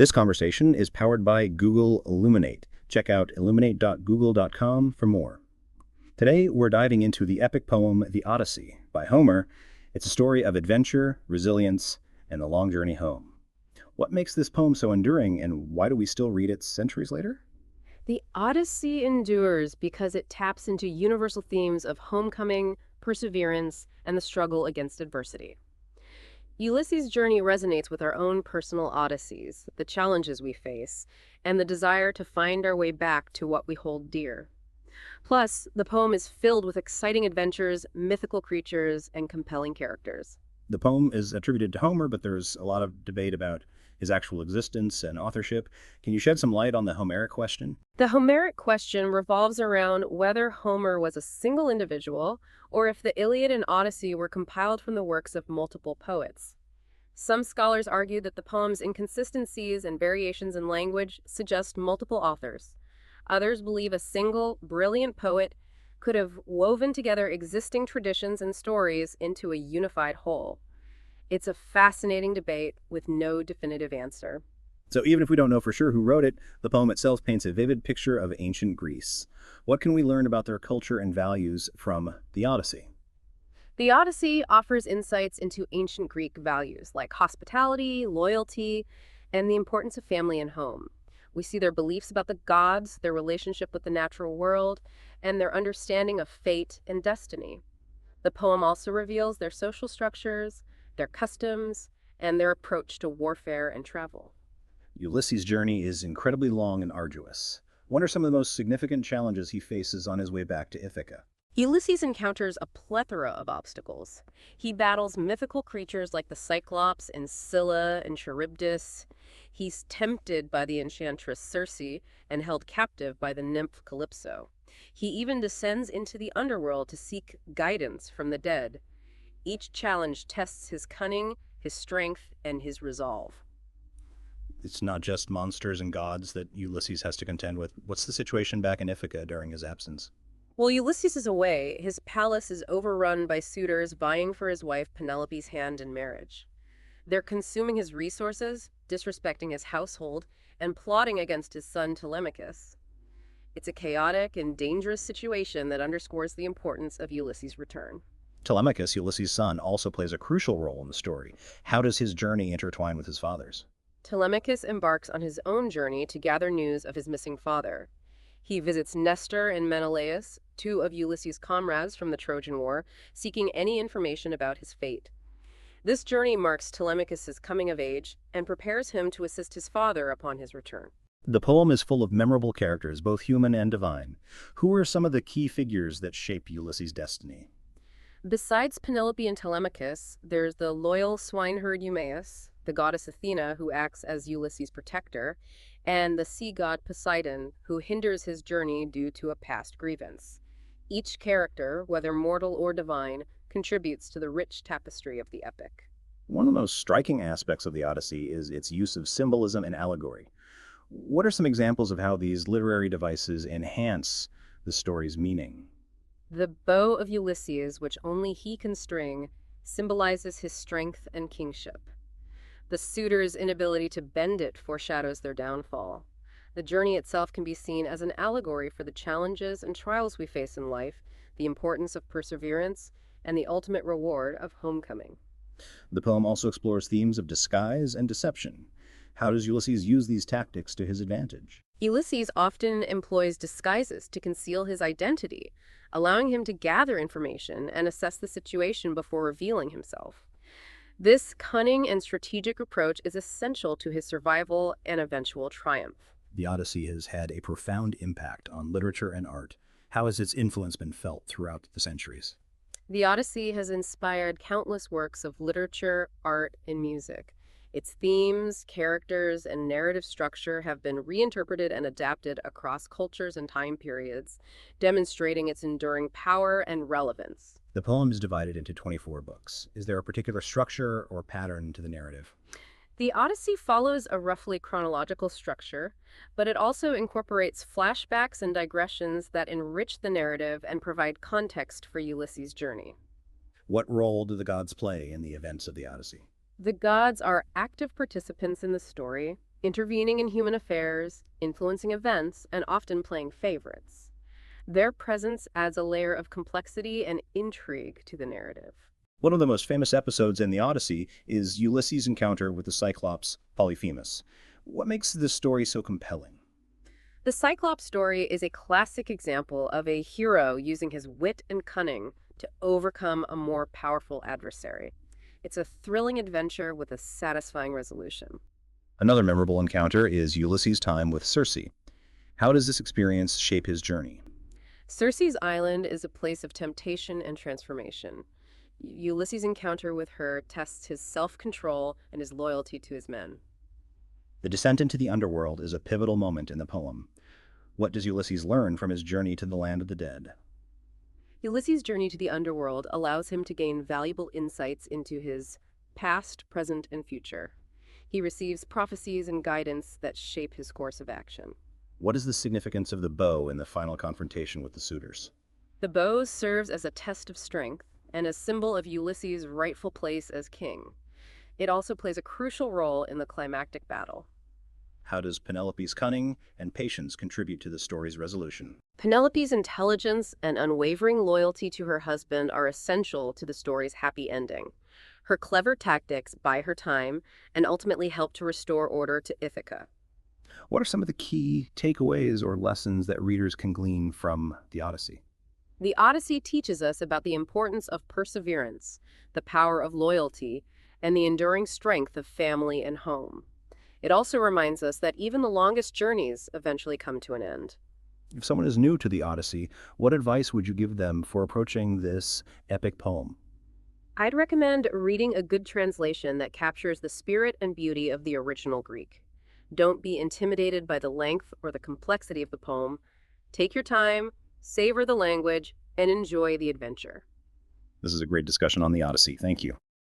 This conversation is powered by Google Illuminate. Check out illuminate.google.com for more. Today, we're diving into the epic poem The Odyssey by Homer. It's a story of adventure, resilience, and the long journey home. What makes this poem so enduring, and why do we still read it centuries later? The Odyssey endures because it taps into universal themes of homecoming, perseverance, and the struggle against adversity. Ulysses' journey resonates with our own personal odysseys, the challenges we face, and the desire to find our way back to what we hold dear. Plus, the poem is filled with exciting adventures, mythical creatures, and compelling characters. The poem is attributed to Homer, but there's a lot of debate about his actual existence and authorship. Can you shed some light on the Homeric question? The Homeric question revolves around whether Homer was a single individual or if the Iliad and Odyssey were compiled from the works of multiple poets. Some scholars argue that the poem's inconsistencies and variations in language suggest multiple authors. Others believe a single, brilliant poet could have woven together existing traditions and stories into a unified whole. It's a fascinating debate with no definitive answer. So even if we don't know for sure who wrote it, the poem itself paints a vivid picture of ancient Greece. What can we learn about their culture and values from the Odyssey? The Odyssey offers insights into ancient Greek values like hospitality, loyalty, and the importance of family and home. We see their beliefs about the gods, their relationship with the natural world, and their understanding of fate and destiny. The poem also reveals their social structures, their customs, and their approach to warfare and travel. Ulysses' journey is incredibly long and arduous. What are some of the most significant challenges he faces on his way back to Ithaca? Ulysses encounters a plethora of obstacles. He battles mythical creatures like the Cyclops and Scylla and Charybdis. He's tempted by the enchantress Circe and held captive by the nymph Calypso. He even descends into the underworld to seek guidance from the dead. Each challenge tests his cunning, his strength, and his resolve. It's not just monsters and gods that Ulysses has to contend with. What's the situation back in Ithaca during his absence? While Ulysses is away, his palace is overrun by suitors vying for his wife Penelope's hand in marriage. They're consuming his resources, disrespecting his household, and plotting against his son Telemachus. It's a chaotic and dangerous situation that underscores the importance of Ulysses' return. Telemachus, Ulysses' son, also plays a crucial role in the story. How does his journey intertwine with his father's? Telemachus embarks on his own journey to gather news of his missing father. He visits Nestor and Menelaus, two of Ulysses' comrades from the Trojan War, seeking any information about his fate. This journey marks Telemachus' coming of age and prepares him to assist his father upon his return. The poem is full of memorable characters, both human and divine. Who are some of the key figures that shape Ulysses' destiny? Besides Penelope and Telemachus, there's the loyal swineherd Eumaeus, the goddess Athena, who acts as Ulysses' protector, and the sea god Poseidon, who hinders his journey due to a past grievance. Each character, whether mortal or divine, contributes to the rich tapestry of the epic. One of the most striking aspects of the Odyssey is its use of symbolism and allegory. What are some examples of how these literary devices enhance the story's meaning? The bow of Ulysses, which only he can string, symbolizes his strength and kingship. The suitor's inability to bend it foreshadows their downfall. The journey itself can be seen as an allegory for the challenges and trials we face in life, the importance of perseverance, and the ultimate reward of homecoming. The poem also explores themes of disguise and deception. How does Ulysses use these tactics to his advantage? Ulysses often employs disguises to conceal his identity, allowing him to gather information and assess the situation before revealing himself. This cunning and strategic approach is essential to his survival and eventual triumph. The Odyssey has had a profound impact on literature and art. How has its influence been felt throughout the centuries? The Odyssey has inspired countless works of literature, art, and music. Its themes, characters, and narrative structure have been reinterpreted and adapted across cultures and time periods, demonstrating its enduring power and relevance. The poem is divided into 24 books. Is there a particular structure or pattern to the narrative? The Odyssey follows a roughly chronological structure, but it also incorporates flashbacks and digressions that enrich the narrative and provide context for Ulysses' journey. What role do the gods play in the events of the Odyssey? The gods are active participants in the story. intervening in human affairs, influencing events, and often playing favorites. Their presence adds a layer of complexity and intrigue to the narrative. One of the most famous episodes in the Odyssey is Ulysses' encounter with the Cyclops Polyphemus. What makes this story so compelling? The Cyclops story is a classic example of a hero using his wit and cunning to overcome a more powerful adversary. It's a thrilling adventure with a satisfying resolution. Another memorable encounter is Ulysses' time with Circe. How does this experience shape his journey? Circe's island is a place of temptation and transformation. Ulysses' encounter with her tests his self-control and his loyalty to his men. The descent into the underworld is a pivotal moment in the poem. What does Ulysses learn from his journey to the land of the dead? Ulysses' journey to the underworld allows him to gain valuable insights into his past, present, and future. He receives prophecies and guidance that shape his course of action. What is the significance of the bow in the final confrontation with the suitors? The bow serves as a test of strength and a symbol of Ulysses' rightful place as king. It also plays a crucial role in the climactic battle. How does Penelope's cunning and patience contribute to the story's resolution? Penelope's intelligence and unwavering loyalty to her husband are essential to the story's happy ending. Her clever tactics buy her time and ultimately help to restore order to Ithaca. What are some of the key takeaways or lessons that readers can glean from the Odyssey? The Odyssey teaches us about the importance of perseverance, the power of loyalty, and the enduring strength of family and home. It also reminds us that even the longest journeys eventually come to an end. If someone is new to the Odyssey, what advice would you give them for approaching this epic poem? I'd recommend reading a good translation that captures the spirit and beauty of the original Greek. Don't be intimidated by the length or the complexity of the poem. Take your time, savor the language, and enjoy the adventure. This is a great discussion on the Odyssey. Thank you.